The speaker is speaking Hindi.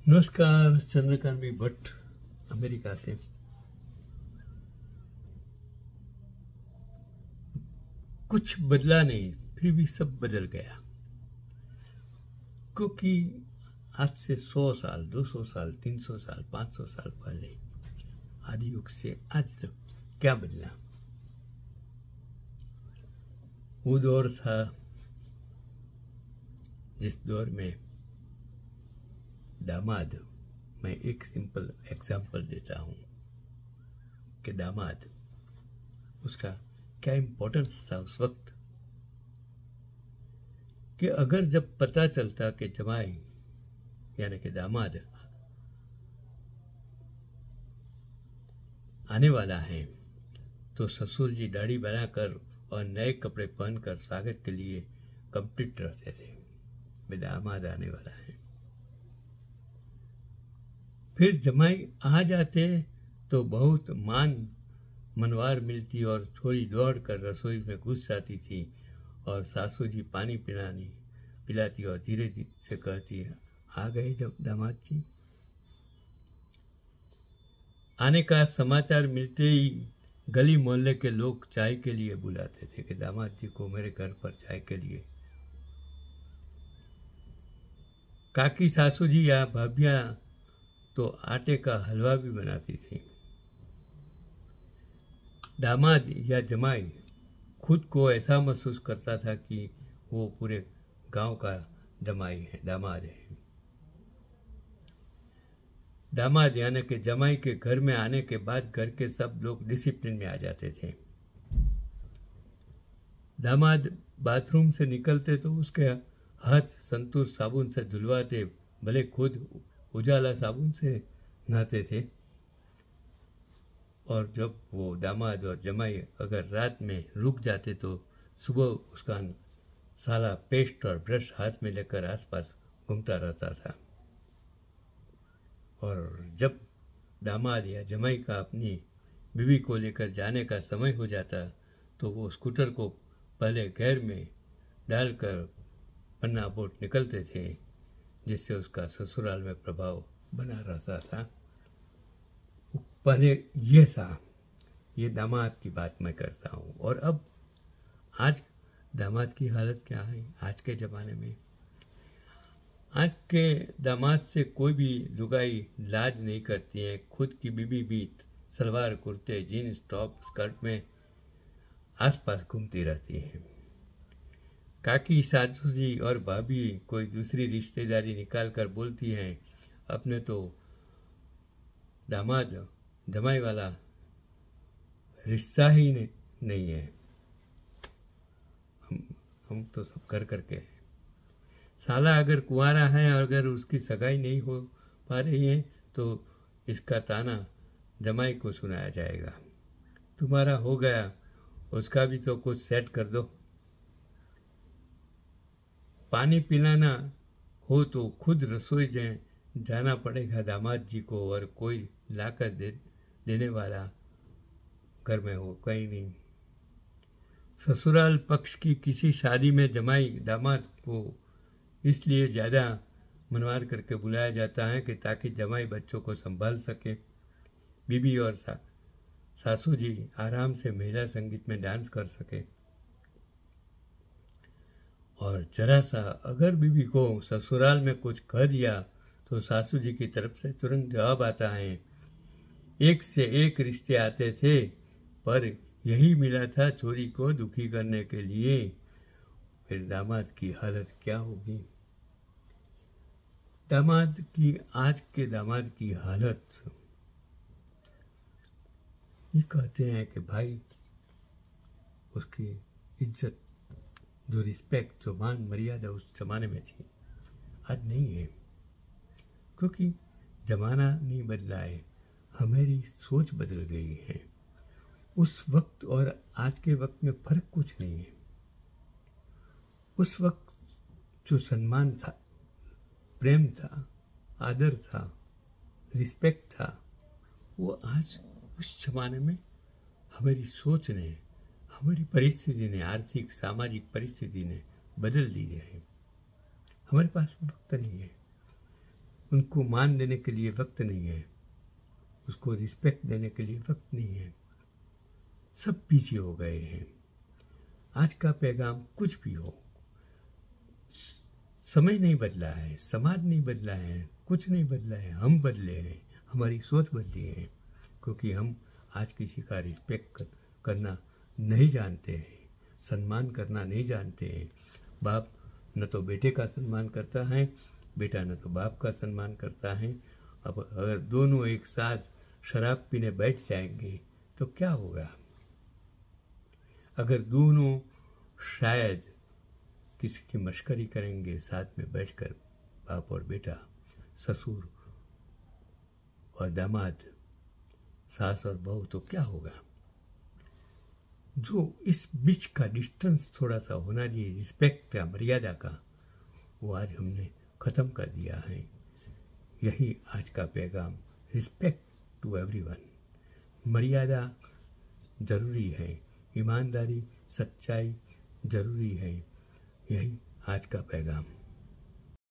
नमस्कार, चंद्रकांत भी भट्ट अमेरिका से। कुछ बदला नहीं, फिर भी सब बदल गया, क्योंकि आज से 100 साल, 200 साल, 300 साल, 500 साल पहले आदि युग से आज तक क्या बदला। वो दौर था जिस दौर में दामाद, मैं एक सिंपल एग्जाम्पल देता हूँ कि दामाद, उसका क्या इम्पोर्टेंस था उस वक्त, कि अगर जब पता चलता कि जमाई यानी कि दामाद आने वाला है, तो ससुर जी दाढ़ी बनाकर और नए कपड़े पहनकर स्वागत के लिए कंप्लीट रहते थे, मैं दामाद आने वाला है। फिर जमाई आ जाते तो बहुत मनवार मिलती और थोड़ी दौड़ कर रसोई में घुस जाती थी और सासू जी पानी पिलाती और धीरे धीरे से कहती है, आ गए जब दामाद जी। आने का समाचार मिलते ही गली मोहल्ले के लोग चाय के लिए बुलाते थे कि दामाद जी को मेरे घर पर चाय के लिए। काकी सासू जी या भाभियां तो आटे का हलवा भी बनाती थी। दामाद या जमाई खुद को ऐसा महसूस करता था कि वो पूरे गांव का दामाद है। दामाद यानी कि जमाई के घर में आने के बाद घर के सब लोग डिसिप्लिन में आ जाते थे। दामाद बाथरूम से निकलते तो उसके हाथ संतूर साबुन से धुलवाते, भले खुद उजाला साबुन से नहाते थे। और जब वो दामाद और जमाई अगर रात में रुक जाते तो सुबह उसका साला पेस्ट और ब्रश हाथ में लेकर आसपास घूमता रहता था। और जब दामाद या जमाई का अपनी बीवी को लेकर जाने का समय हो जाता तो वो स्कूटर को पहले गियर में डालकर पन्ना बोट निकलते थे, जिससे उसका ससुराल में प्रभाव बना रहता था। पहले ये था, ये दामाद की बात मैं करता हूँ। और अब आज दामाद की हालत क्या है आज के ज़माने में। आज के दामाद से कोई भी लुगाई लाज नहीं करती है। खुद की बीवी भी सलवार कुर्ते जीन्स टॉप स्कर्ट में आसपास घूमती रहती है। काकी सासू जी और भाभी कोई दूसरी रिश्तेदारी निकाल कर बोलती हैं, अपने तो दामाद जमाई वाला रिश्ता ही नहीं है, हम तो सब कर करके हैं। साला अगर कुंवारा है और अगर उसकी सगाई नहीं हो पा रही है तो इसका ताना जमाई को सुनाया जाएगा, तुम्हारा हो गया, उसका भी तो कुछ सेट कर दो। पानी पिलाना हो तो खुद रसोई जाना पड़ेगा दामाद जी को, और कोई लाकर देने वाला घर में हो कहीं नहीं। ससुराल पक्ष की किसी शादी में जमाई दामाद को इसलिए ज़्यादा मनवार करके बुलाया जाता है कि ताकि जमाई बच्चों को संभाल सके, बीबी और सासू जी आराम से महिला संगीत में डांस कर सके। और जरा सा अगर बीबी को ससुराल में कुछ कह दिया तो सासू जी की तरफ से तुरंत जवाब आता है। एक से एक रिश्ते आते थे, पर यही मिला था चोरी को दुखी करने के लिए। फिर दामाद की हालत क्या होगी। आज के दामाद की हालत, ये कहते हैं कि भाई उसकी इज्जत, जो रिस्पेक्ट, जो मान मर्यादा उस जमाने में थी, आज नहीं है, क्योंकि जमाना नहीं बदला है, हमारी सोच बदल गई है। उस वक्त और आज के वक्त में फर्क कुछ नहीं है। उस वक्त जो सम्मान था, प्रेम था, आदर था, रिस्पेक्ट था, वो आज उस जमाने में हमारी सोच ने, हमारी परिस्थिति ने, आर्थिक सामाजिक परिस्थिति ने बदल दी है। हमारे पास वक्त नहीं है। उनको मान देने के लिए वक्त नहीं है, उसको रिस्पेक्ट देने के लिए वक्त नहीं है। सब पीछे हो गए हैं। आज का पैगाम कुछ भी हो, समय नहीं बदला है, समाज नहीं बदला है, कुछ नहीं बदला है, हम बदले हैं, हमारी सोच बदली है, क्योंकि हम आज किसी का रिस्पेक्ट करना नहीं जानते हैं, सम्मान करना नहीं जानते हैं। बाप न तो बेटे का सम्मान करता है, बेटा न तो बाप का सम्मान करता है। अब अगर दोनों एक साथ शराब पीने बैठ जाएंगे तो क्या होगा? अगर दोनों शायद किसी की मश्करी करेंगे साथ में बैठकर, बाप और बेटा, ससुर और दामाद, सास और बहू, तो क्या होगा? जो इस बीच का डिस्टेंस थोड़ा सा होना चाहिए, रिस्पेक्ट का, मर्यादा का, वो आज हमने ख़त्म कर दिया है। यही आज का पैगाम, रिस्पेक्ट टू एवरीवन। मर्यादा ज़रूरी है, ईमानदारी, सच्चाई ज़रूरी है। यही आज का पैगाम।